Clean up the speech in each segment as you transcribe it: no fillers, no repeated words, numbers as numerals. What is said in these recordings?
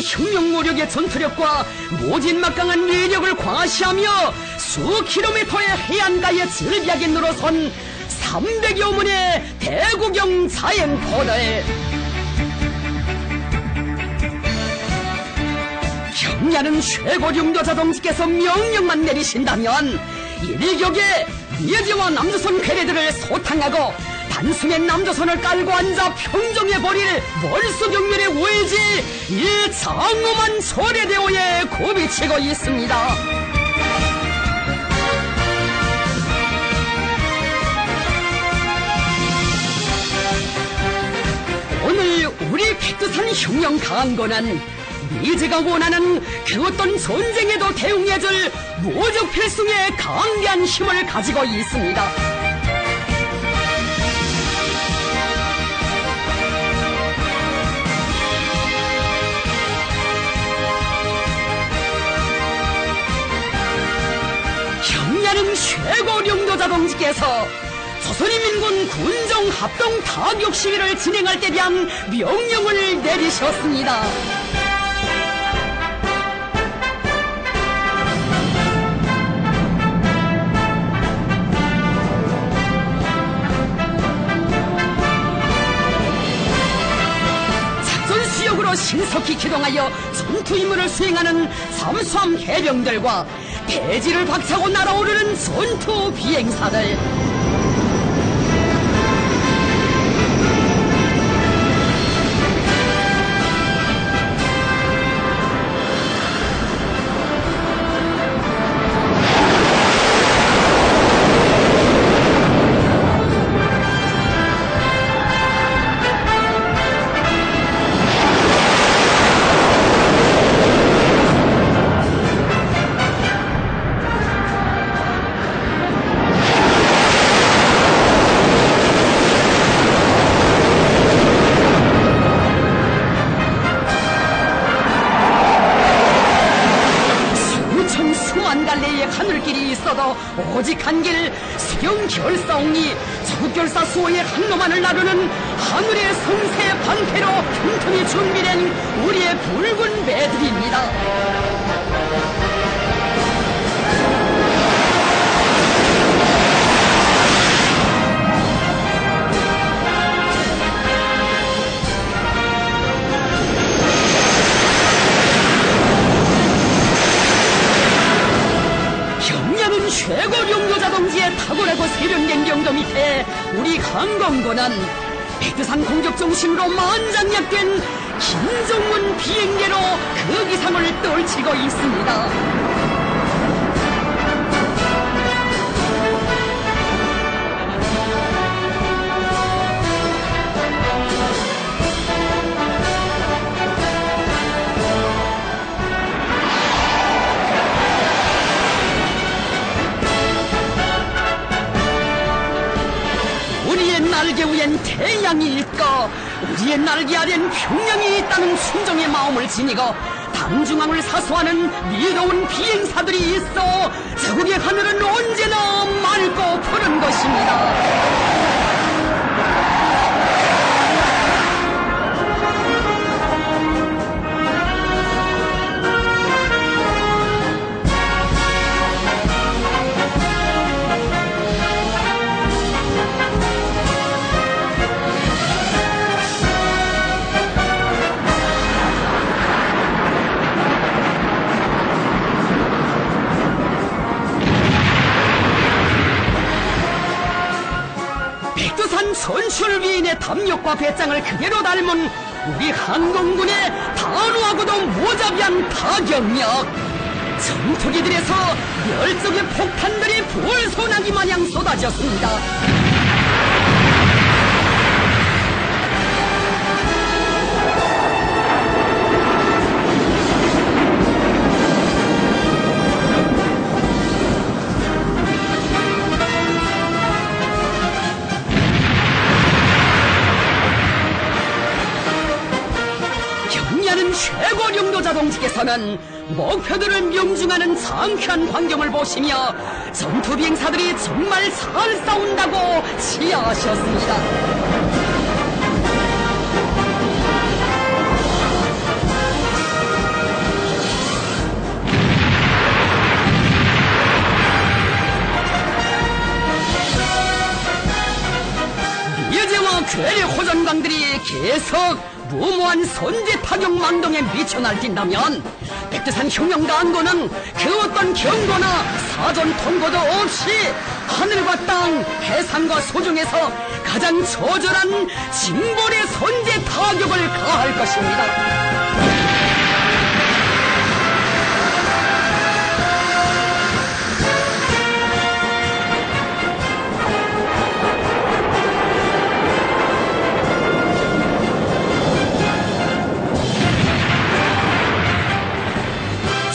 흉룡무력의 전투력과 모진막강한 위력을 과시하며 수킬로미터의 해안가에 즐비하게 늘어선 300여 문의 대구경 자행포들. 경야는 최고령도 자동직께서 명령만 내리신다면 일격에 예제와 남조선 괴뢰들을 소탕하고 단숨에 남조선을 깔고 앉아 평정해버릴 월수경면의 오해지 이 장엄한 소래대오에 굽이치고 있습니다. 오늘 우리 백두산 흉령 강군은 미제가 원하는 그 어떤 전쟁에도 대응해줄 무적 필승의 강대한 힘을 가지고 있습니다. 경야는 최고령도자 동지께서 조선인민군 군정 합동 타격 시위를 진행할 때 대한 명령을 내리셨습니다. 작전 수역으로 신속히 기동하여 전투 임무를 수행하는 잠수함 해병들과 대지를 박차고 날아오르는 전투 비행사들. 하늘길이 있어도 오직 한 길 수경결사옹이 적결사 수호의 항로만을 나르는 하늘의 성세 방패로 틈틈이 준비된 우리의 붉은 배들입니다. 최고령도자 동지의 탁월하고 세련된 경도 밑에 우리 강건군은 백두산 공격 중심으로 만장약된 김종문 비행계로 그 기상을 떨치고 있습니다. 날개 위엔 태양이 있고 우리의 날개 아래엔 평양이 있다는 순정의 마음을 지니고 당중앙을 사수하는 미로운 비행사들이 있어 저국의 하늘은 언제나 맑고 푸른 것입니다. 백두산 선출비인의 담력과 배짱을 그대로 닮은 우리 항공군의 단호하고도 무자비한 타격력. 전투기들에서 멸종의 폭탄들이 불소나기 마냥 쏟아졌습니다. 최고령도자 동지께서는 목표들을 명중하는 상쾌한 광경을 보시며 전투 비행사들이 정말 잘 싸운다고 치하하셨습니다. 계속 무모한 선제 타격 망동에 미쳐 날뛴다면 백두산 혁명가안고는 그 어떤 경고나 사전 통보도 없이 하늘과 땅, 해상과 소중에서 가장 처절한 징벌의 선제 타격을 가할 것입니다.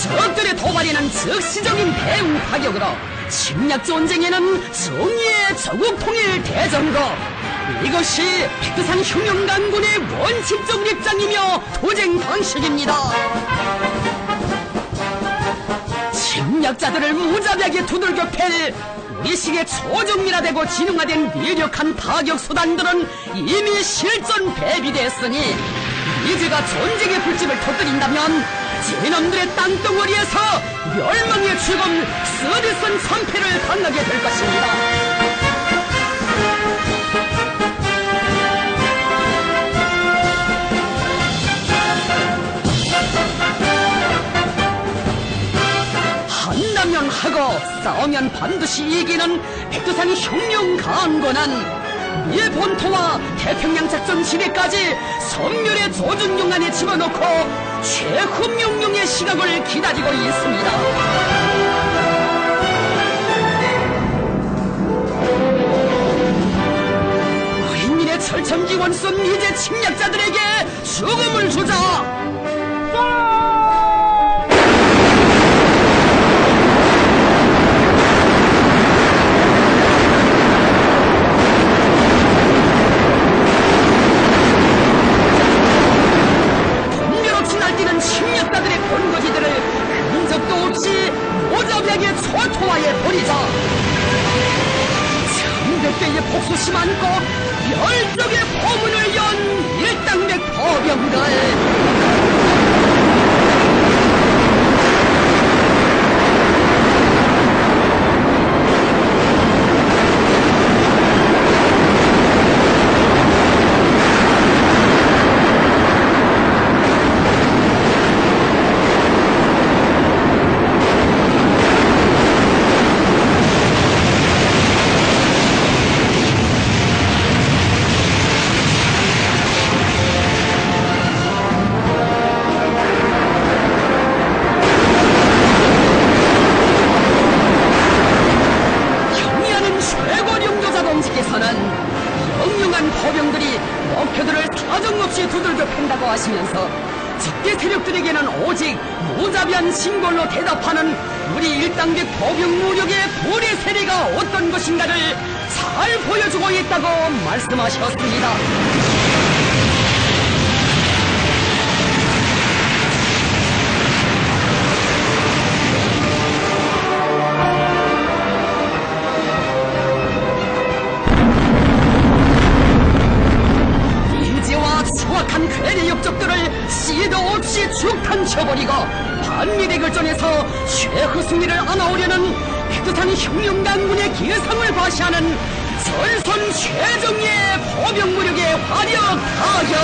적들의 도발에는 즉시적인 대응 타격으로 침략 전쟁에는 정의의 전국 통일 대전거, 이것이 백두산 혁명간군의 원칙적 입장이며 도쟁 방식입니다. 침략자들을 무자비하게 두들겨 팰 우리식의 초정밀화되고 진흥화된 위력한 타격 수단들은 이미 실전 배비되었으니 이제가 전쟁의 불집을 터뜨린다면 진놈들의 땅덩어리에서 멸망의 죽음, 쓰디쓴 참패를 당하게 될 것입니다. 한다면 하고 싸우면 반드시 이기는 백두산 혁명가안고는 미 본토와 태평양 작전 지대까지 선멸의 조준용 안에 집어넣고 최후 명령의 시각을 기다리고 있습니다. 인민의 철천지원 쏜 미제 침략자들에게 죽음을 주자. 침략자들의 본거지들을 흔적도 없이 모자비하게 초토화해 버리자. 천백배의 복수심 안고 열적의 포문을 연 일당백 포병들, 포병들이 목표들을 사정없이 두들겨 팬다고 하시면서 적대 세력들에게는 오직 무자비한 신골로 대답하는 우리 일당백 포병 무력의 고래 세례가 어떤 것인가를 잘 보여주고 있다고 말씀하셨습니다. 추악한 괴뢰 역적들을 씨도 없이 죽탄쳐버리고 반미대결전에서 최후 승리를 안아오려는 백두산 혁명간군의 기상을 과시하는 전선 최정예 포병무력의 화력 타격.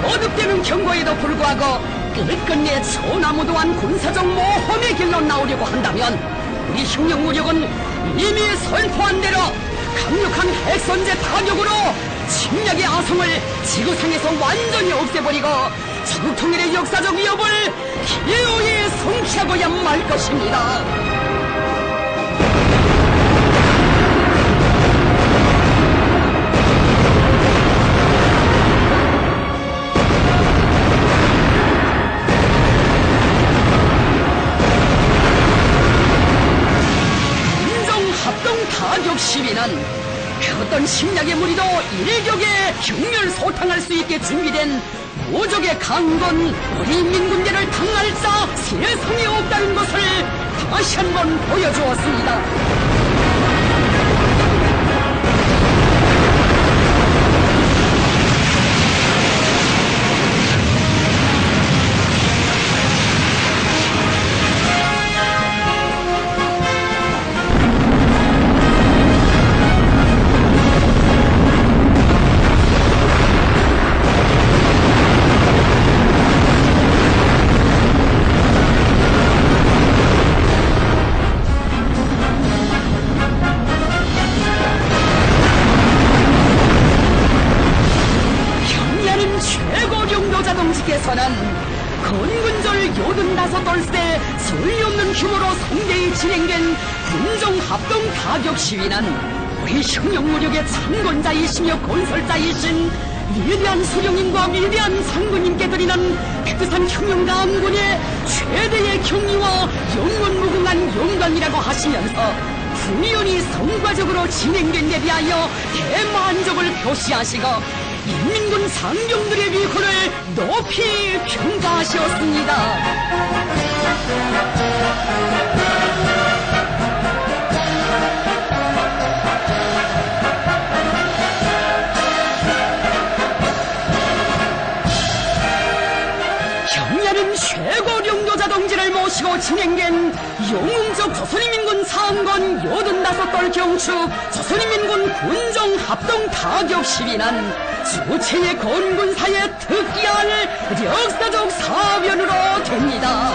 거듭되는 경고에도 불구하고 끝끝내 소나무도한 군사적 모험의 길로 나오려고 한다면 우리 혁명무력은 이미 선포한 대로 강력한 핵선제 타격으로 침략의 아성을 지구상에서 완전히 없애버리고 전국통일의 역사적 위협을 기어이 성취하고야 말 것입니다. 타격 시위는 그 어떤 심약의 무리도 일격에 흉멸소탕할 수 있게 준비된 무적의 강건 우리 민군대를 당할 자 세상에 없다는 것을 다시 한번 보여주었습니다. 진행된 군정합동 타격 시위는 우리 혁명무력의 창건자이시며 건설자이신 위대한 수령님과 위대한 장군님께 드리는 백두산 혁명가암군의 최대의 경의와 영원무궁한 영광이라고 하시면서 분연히 성과적으로 진행된 데 대하여 대만족을 표시하시고 인민군 상병들의 위호를 높이 평가하셨습니다. 경야는 최고領導者 동지를 모시고 진행된 영웅적 조선인민군 상권 85돌 경축 조선인민군 군정합동 타격 시위는 주체의 건군사에 특기할 역사적 사변으로 됩니다.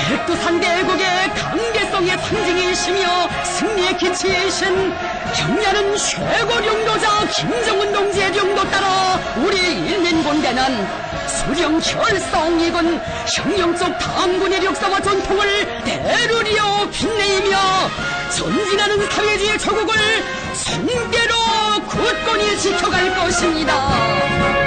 백두산 대국의 강대성의 상징이시며 승리의 기치이신 경야는 최고領導者 김정은 동지의領導 따라 우리 인민군대는 수령 결성이군 혁명적 당군의 역사와 전통을 대르리어 빛내이며 전진하는 사회주의 조국을 성대로 굳건히 지켜갈 것입니다.